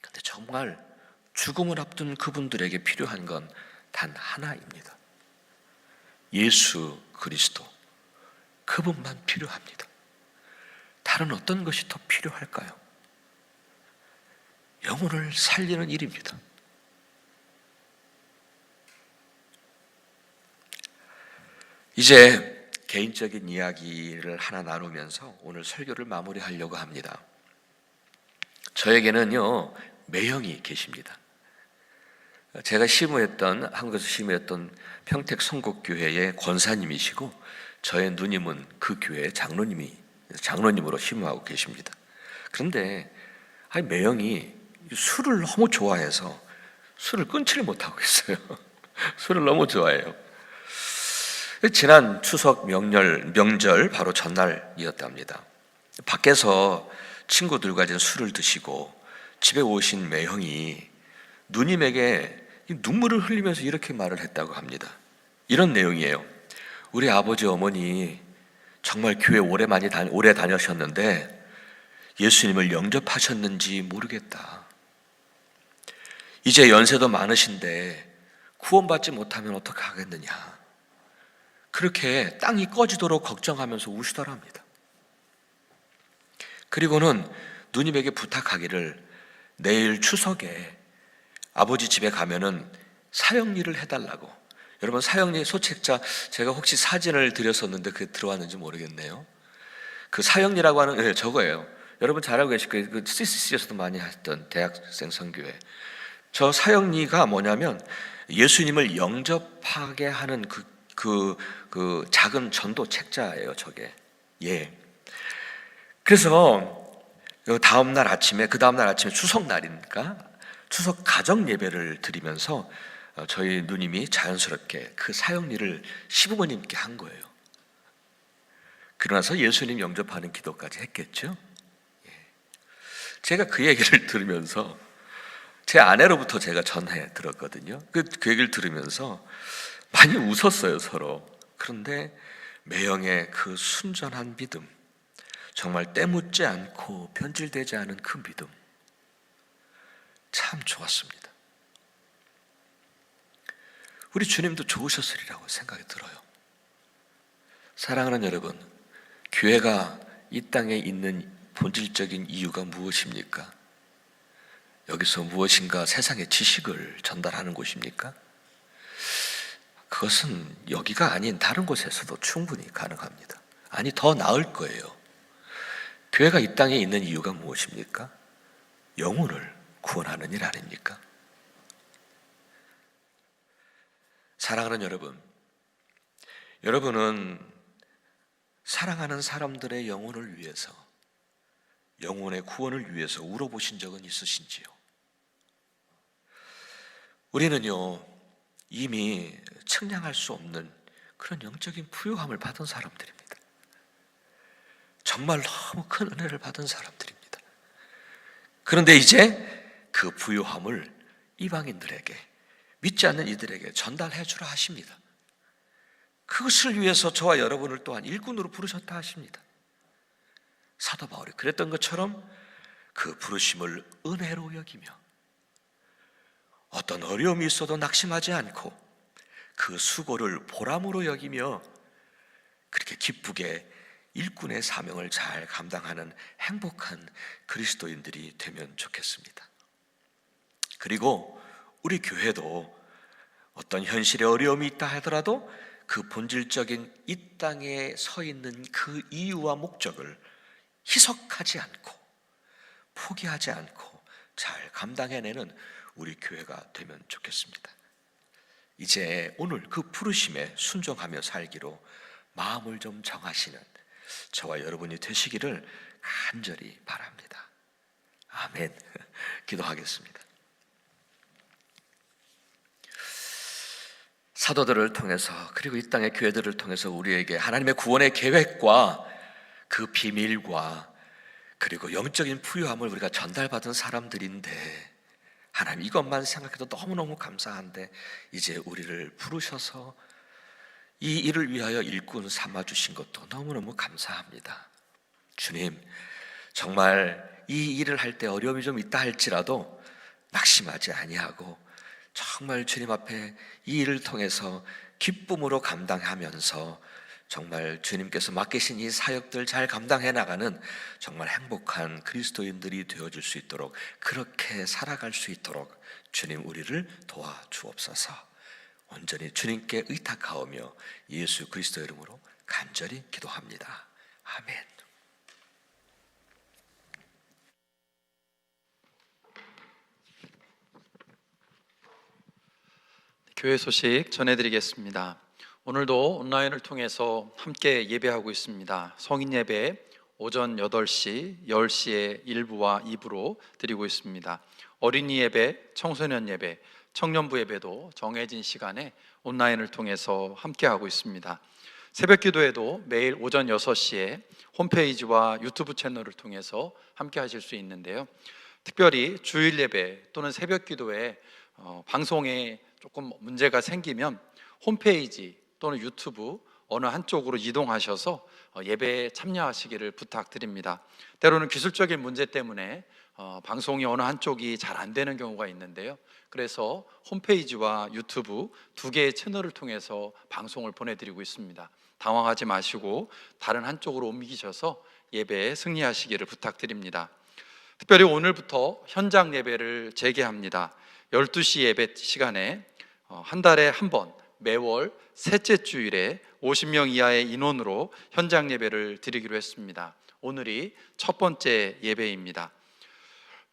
S3: 그런데 정말 죽음을 앞둔 그분들에게 필요한 건 단 하나입니다. 예수 그리스도, 그분만 필요합니다. 다른 어떤 것이 더 필요할까요? 영혼을 살리는 일입니다. 이제 개인적인 이야기를 하나 나누면서 오늘 설교를 마무리하려고 합니다. 저에게는요, 매형이 계십니다. 제가 한국에서 심우했던 평택 성곡교회의 권사님이시고, 저의 누님은 그 교회의 장로님으로 심우하고 계십니다. 그런데 매형이 술을 너무 좋아해서 술을 끊지를 못하고 있어요. 술을 너무 좋아해요. 지난 추석 명절 바로 전날이었답니다. 밖에서 친구들과 이제 술을 드시고 집에 오신 매형이 누님에게 눈물을 흘리면서 이렇게 말을 했다고 합니다. 이런 내용이에요. 우리 아버지 어머니 정말 교회 오래 다녔셨는데 예수님을 영접하셨는지 모르겠다. 이제 연세도 많으신데 구원받지 못하면 어떡하겠느냐. 그렇게 땅이 꺼지도록 걱정하면서 우시더랍니다. 그리고는 누님에게 부탁하기를, 내일 추석에 아버지 집에 가면은 사형리를 해달라고. 여러분, 사형리 소책자 제가 혹시 사진을 드렸었는데 그게 들어왔는지 모르겠네요. 그 사형리라고 하는, 네, 저거예요. 여러분 잘 알고 계실 거예요. 그 CCC에서도 많이 했던 대학생 선교회. 저 사형리가 뭐냐면 예수님을 영접하게 하는 그 작은 전도 책자예요, 저게. 예. 그래서 그 다음날 아침에 추석날이니까 추석 가정 예배를 드리면서 저희 누님이 자연스럽게 그 사형리를 시부모님께 한 거예요. 그러나서 예수님 영접하는 기도까지 했겠죠. 제가 그 얘기를 들으면서 제 아내로부터 제가 전해 들었거든요. 그 얘기를 들으면서 많이 웃었어요, 서로. 그런데 매형의 그 순전한 믿음, 정말 때묻지 않고 변질되지 않은 그 믿음, 참 좋았습니다. 우리 주님도 좋으셨으리라고 생각이 들어요. 사랑하는 여러분, 교회가 이 땅에 있는 본질적인 이유가 무엇입니까? 여기서 무엇인가 세상의 지식을 전달하는 곳입니까? 그것은 여기가 아닌 다른 곳에서도 충분히 가능합니다. 아니, 더 나을 거예요. 교회가 이 땅에 있는 이유가 무엇입니까? 영혼을 구원하는 일 아닙니까? 사랑하는 여러분, 여러분은 사랑하는 사람들의 영혼을 위해서, 영혼의 구원을 위해서 울어보신 적은 있으신지요? 우리는요, 이미 측량할 수 없는 그런 영적인 부유함을 받은 사람들입니다. 정말 너무 큰 은혜를 받은 사람들입니다. 그런데 이제 그 부유함을 이방인들에게, 믿지 않는 이들에게 전달해 주라 하십니다. 그것을 위해서 저와 여러분을 또한 일꾼으로 부르셨다 하십니다. 사도 바울이 그랬던 것처럼 그 부르심을 은혜로 여기며 어떤 어려움이 있어도 낙심하지 않고 그 수고를 보람으로 여기며 그렇게 기쁘게 일꾼의 사명을 잘 감당하는 행복한 그리스도인들이 되면 좋겠습니다. 그리고 우리 교회도 어떤 현실의 어려움이 있다 하더라도 그 본질적인 이 땅에 서 있는 그 이유와 목적을 희석하지 않고 포기하지 않고 잘 감당해내는 우리 교회가 되면 좋겠습니다. 이제 오늘 그 부르심에 순종하며 살기로 마음을 좀 정하시는 저와 여러분이 되시기를 간절히 바랍니다. 아멘. 기도하겠습니다. 사도들을 통해서 그리고 이 땅의 교회들을 통해서 우리에게 하나님의 구원의 계획과 그 비밀과 그리고 영적인 부유함을 우리가 전달받은 사람들인데, 하나님 이것만 생각해도 너무너무 감사한데 이제 우리를 부르셔서 이 일을 위하여 일꾼 삼아주신 것도 너무너무 감사합니다. 주님, 정말 이 일을 할 때 어려움이 좀 있다 할지라도 낙심하지 아니하고 정말 주님 앞에 이 일을 통해서 기쁨으로 감당하면서 정말 주님께서 맡기신 이 사역들 잘 감당해 나가는 정말 행복한 그리스도인들이 되어줄 수 있도록, 그렇게 살아갈 수 있도록 주님 우리를 도와주옵소서. 온전히 주님께 의탁하오며 예수 그리스도 이름으로 간절히 기도합니다. 아멘.
S1: 교회 소식 전해드리겠습니다. 오늘도 온라인을 통해서 함께 예배하고 있습니다. 성인 예배 오전 8시, 10시에 1부와 2부로 드리고 있습니다. 어린이 예배, 청소년 예배, 청년부 예배도 정해진 시간에 온라인을 통해서 함께하고 있습니다. 새벽 기도에도 매일 오전 6시에 홈페이지와 유튜브 채널을 통해서 함께 하실 수 있는데요. 특별히 주일 예배 또는 새벽 기도에 방송에 조금 문제가 생기면 홈페이지 또는 유튜브 어느 한쪽으로 이동하셔서 예배에 참여하시기를 부탁드립니다. 때로는 기술적인 문제 때문에 방송이 어느 한쪽이 잘 안 되는 경우가 있는데요. 그래서 홈페이지와 유튜브 두 개의 채널을 통해서 방송을 보내드리고 있습니다. 당황하지 마시고 다른 한쪽으로 옮기셔서 예배에 승리하시기를 부탁드립니다. 특별히 오늘부터 현장 예배를 재개합니다. 12시 예배 시간에 한 달에 한 번 매월 셋째 주일에 50명 이하의 인원으로 현장 예배를 드리기로 했습니다. 오늘이 첫 번째 예배입니다.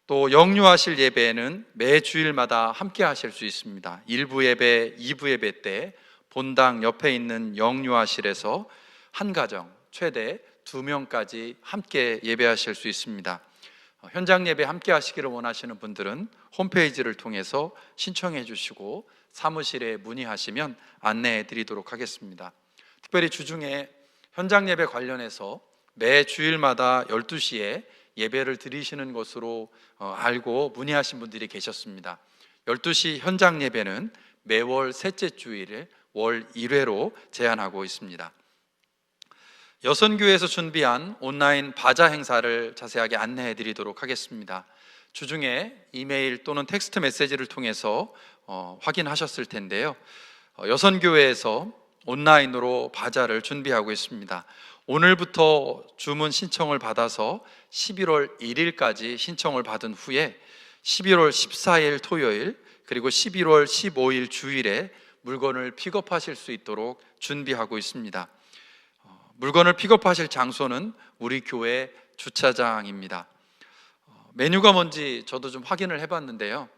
S1: 또 영유아실 예배는 매 주일마다 함께 하실 수 있습니다. 1부 예배, 2부 예배 때 본당 옆에 있는 영유아실에서 한 가정 최대 2명까지 함께 예배하실 수 있습니다. 현장 예배 함께 하시기를 원하시는 분들은 홈페이지를 통해서 신청해 주시고 사무실에 문의하시면 안내해 드리도록 하겠습니다. 특별히 주중에 현장 예배 관련해서 매 주일마다 12시에 예배를 드리시는 것으로 알고 문의하신 분들이 계셨습니다. 12시 현장 예배는 매월 셋째 주일에 월 1회로 제한하고 있습니다. 여선교회에서 준비한 온라인 바자 행사를 자세하게 안내해 드리도록 하겠습니다. 주중에 이메일 또는 텍스트 메시지를 통해서 확인하셨을 텐데요. 여선교회에서 온라인으로 바자를 준비하고 있습니다. 오늘부터 주문 신청을 받아서 11월 1일까지 신청을 받은 후에 11월 14일 토요일 그리고 11월 15일 주일에 물건을 픽업하실 수 있도록 준비하고 있습니다. 물건을 픽업하실 장소는 우리 교회 주차장입니다. 메뉴가 뭔지 저도 좀 확인을 해봤는데요.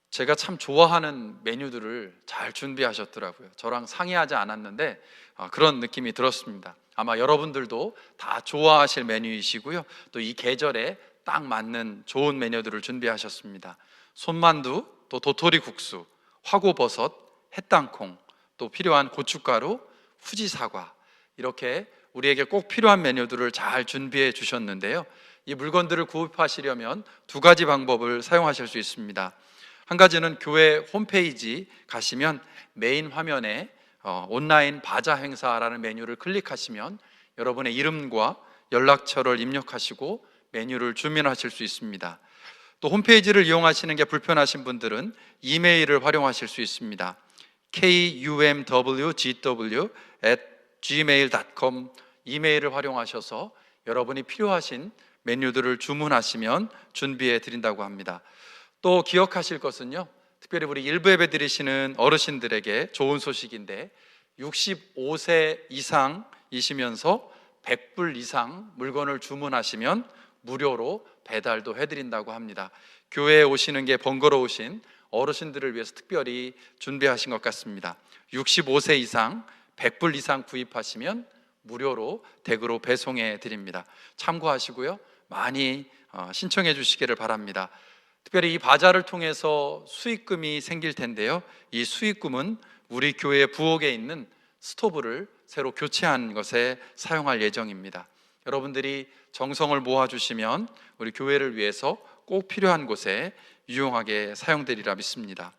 S1: 제가 참 좋아하는 메뉴들을 잘 준비하셨더라고요. 저랑 상의하지 않았는데 그런 느낌이 들었습니다. 아마 여러분들도 다 좋아하실 메뉴이시고요. 또 이 계절에 딱 맞는 좋은 메뉴들을 준비하셨습니다. 손만두, 또 도토리 국수, 화고버섯, 햇땅콩, 또 필요한 고춧가루, 후지사과, 이렇게 우리에게 꼭 필요한 메뉴들을 잘 준비해 주셨는데요. 이 물건들을 구입하시려면 두 가지 방법을 사용하실 수 있습니다. 한 가지는 교회 홈페이지 가시면 메인 화면에 온라인 바자 행사라는 메뉴를 클릭하시면 여러분의 이름과 연락처를 입력하시고 메뉴를 주문하실 수 있습니다. 또 홈페이지를 이용하시는 게 불편하신 분들은 이메일을 활용하실 수 있습니다. kumwgw@gmail.com 이메일을 활용하셔서 여러분이 필요하신 메뉴들을 주문하시면 준비해 드린다고 합니다. 또 기억하실 것은요, 특별히 우리 일부 예배 드리시는 어르신들에게 좋은 소식인데 65세 이상이시면서 100불 이상 물건을 주문하시면 무료로 배달도 해드린다고 합니다. 교회에 오시는 게 번거로우신 어르신들을 위해서 특별히 준비하신 것 같습니다. 65세 이상 100불 이상 구입하시면 무료로 댁으로 배송해 드립니다. 참고하시고요, 많이 신청해 주시기를 바랍니다. 특별히 이 바자를 통해서 수익금이 생길 텐데요, 이 수익금은 우리 교회 부엌에 있는 스토브를 새로 교체한 것에 사용할 예정입니다. 여러분들이 정성을 모아주시면 우리 교회를 위해서 꼭 필요한 곳에 유용하게 사용되리라 믿습니다.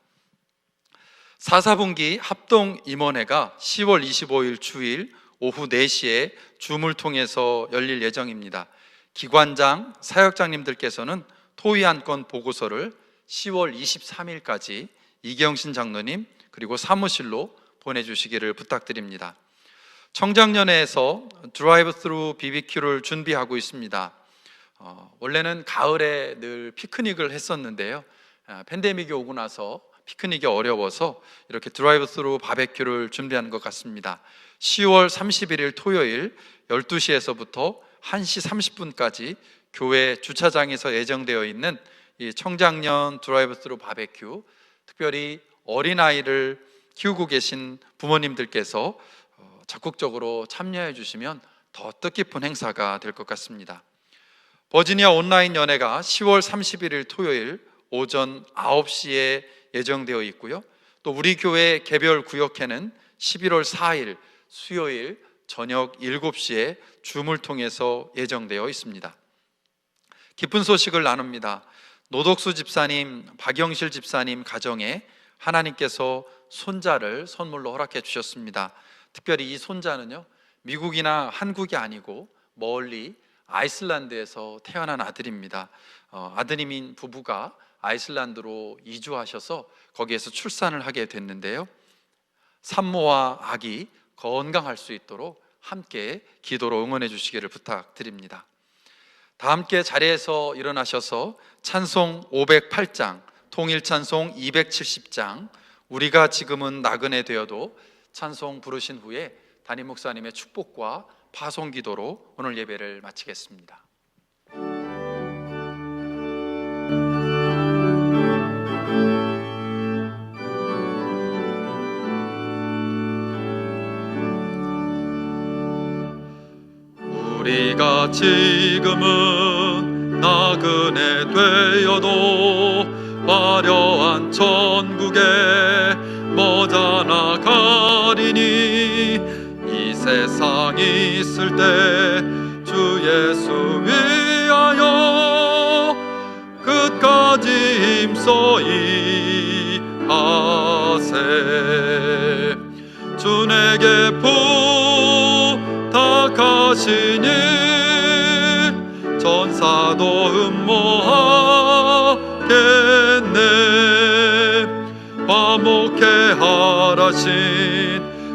S1: 4사분기 합동 임원회가 10월 25일 주일 오후 4시에 줌을 통해서 열릴 예정입니다. 기관장, 사역장님들께서는 토의안건 보고서를 10월 23일까지 이경신 장로님 그리고 사무실로 보내주시기를 부탁드립니다. 청장년회에서 드라이브 스루 BBQ를 준비하고 있습니다. 원래는 가을에 늘 피크닉을 했었는데요, 팬데믹이 오고 나서 피크닉이 어려워서 이렇게 드라이브 스루 바베큐를 준비하는 것 같습니다. 10월 31일 토요일 12시에서부터 1시 30분까지 교회 주차장에서 예정되어 있는 이 청장년 드라이브 스루 바베큐, 특별히 어린아이를 키우고 계신 부모님들께서 적극적으로 참여해 주시면 더 뜻깊은 행사가 될 것 같습니다. 버지니아 온라인 연회가 10월 31일 토요일 오전 9시에 예정되어 있고요, 또 우리 교회 개별 구역회는 11월 4일 수요일 저녁 7시에 줌을 통해서 예정되어 있습니다. 기쁜 소식을 나눕니다. 노덕수 집사님, 박영실 집사님 가정에 하나님께서 손자를 선물로 허락해 주셨습니다. 특별히 이 손자는요, 미국이나 한국이 아니고 멀리 아이슬란드에서 태어난 아들입니다. 아드님인 부부가 아이슬란드로 이주하셔서 거기에서 출산을 하게 됐는데요, 산모와 아기 건강할 수 있도록 함께 기도로 응원해 주시기를 부탁드립니다. 다 함께 자리에서 일어나셔서 찬송 508장, 통일찬송 270장, 우리가 지금은 나그네 되어도 찬송 부르신 후에 담임 목사님의 축복과 파송기도로 오늘 예배를 마치겠습니다. 우리가 지금은 나그네 되어도 화려한 천국에 머지않아 가리니 이 세상 있을 때 주 예수 위하여 끝까지 힘써 일하세. 주 내게 부탁하시니 전사도 흠모하겠네. 화목해 하라신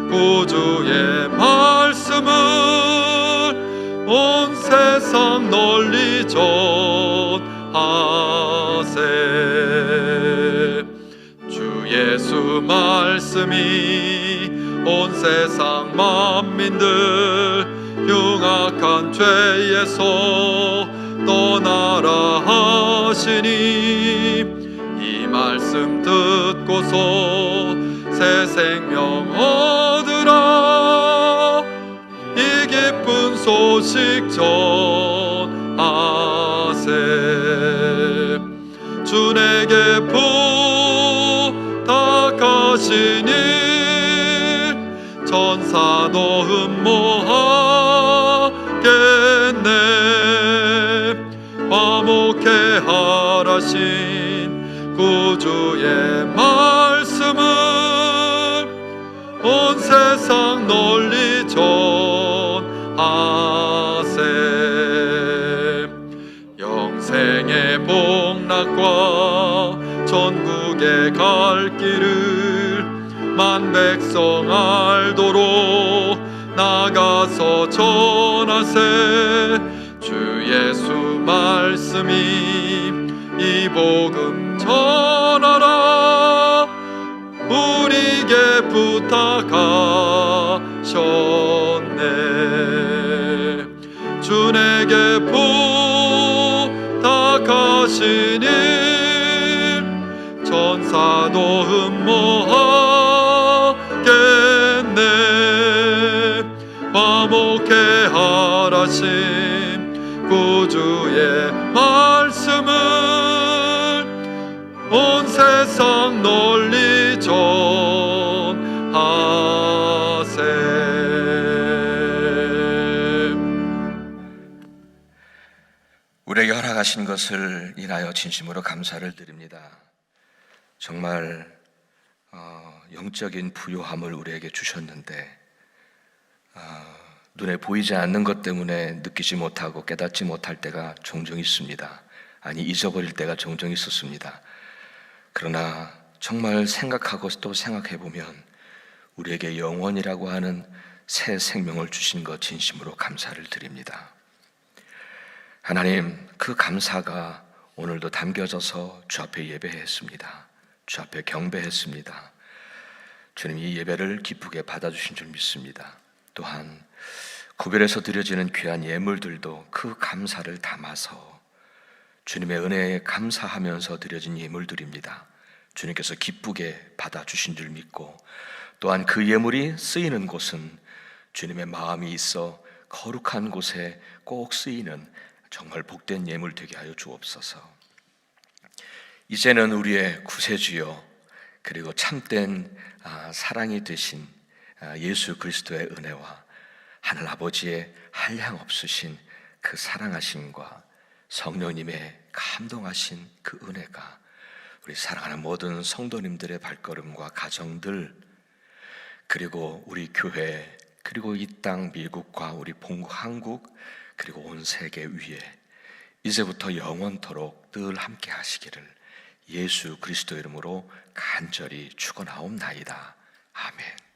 S1: 구주의 말씀을 온 세상 널리 전하세. 주 예수 말씀이 온 세상 만민들 흉악한 죄에서 떠나라 하시니 이 말씀 듣고서 새 생명 얻으라. 이 기쁜 소식 전하세. 주 내게 부탁하시니 전사도 흠모하겠네. 화목해 하라신 구주의 말씀을 온 세상 널리 전하세. 영생의 복락과 천국에 갈 길을 만 백성 알도록 나가서 전하세. 주 예수 말씀이 이 복음 전하라. 우리에게 부탁하셨네. 주 내게 부탁하시니 전사도 흠모하겠네. 화목해 하라신 구주의 말씀을 온 세상 널리 전하세.
S3: 우리에게 허락하신 것을 인하여 진심으로 감사를 드립니다. 정말 영적인 부요함을 우리에게 주셨는데 눈에 보이지 않는 것 때문에 느끼지 못하고 깨닫지 못할 때가 종종 있습니다. 아니, 잊어버릴 때가 종종 있었습니다. 그러나 정말 생각하고 또 생각해보면 우리에게 영원이라고 하는 새 생명을 주신 것 진심으로 감사를 드립니다. 하나님, 그 감사가 오늘도 담겨져서 주 앞에 예배했습니다. 주 앞에 경배했습니다. 주님, 이 예배를 기쁘게 받아주신 줄 믿습니다. 또한 구별해서 드려지는 귀한 예물들도 그 감사를 담아서 주님의 은혜에 감사하면서 드려진 예물들입니다. 주님께서 기쁘게 받아주신 줄 믿고, 또한 그 예물이 쓰이는 곳은 주님의 마음이 있어 거룩한 곳에 꼭 쓰이는 정말 복된 예물 되게 하여 주옵소서. 이제는 우리의 구세주여, 그리고 참된 사랑이 되신 예수 그리스도의 은혜와 하늘 아버지의 한량없으신 그 사랑하심과 성령님의 감동하신 그 은혜가 우리 사랑하는 모든 성도님들의 발걸음과 가정들, 그리고 우리 교회, 그리고 이 땅 미국과 우리 본국 한국, 그리고 온 세계 위에 이제부터 영원토록 늘 함께 하시기를 예수 그리스도 이름으로 간절히 축원하옵나이다. 아멘.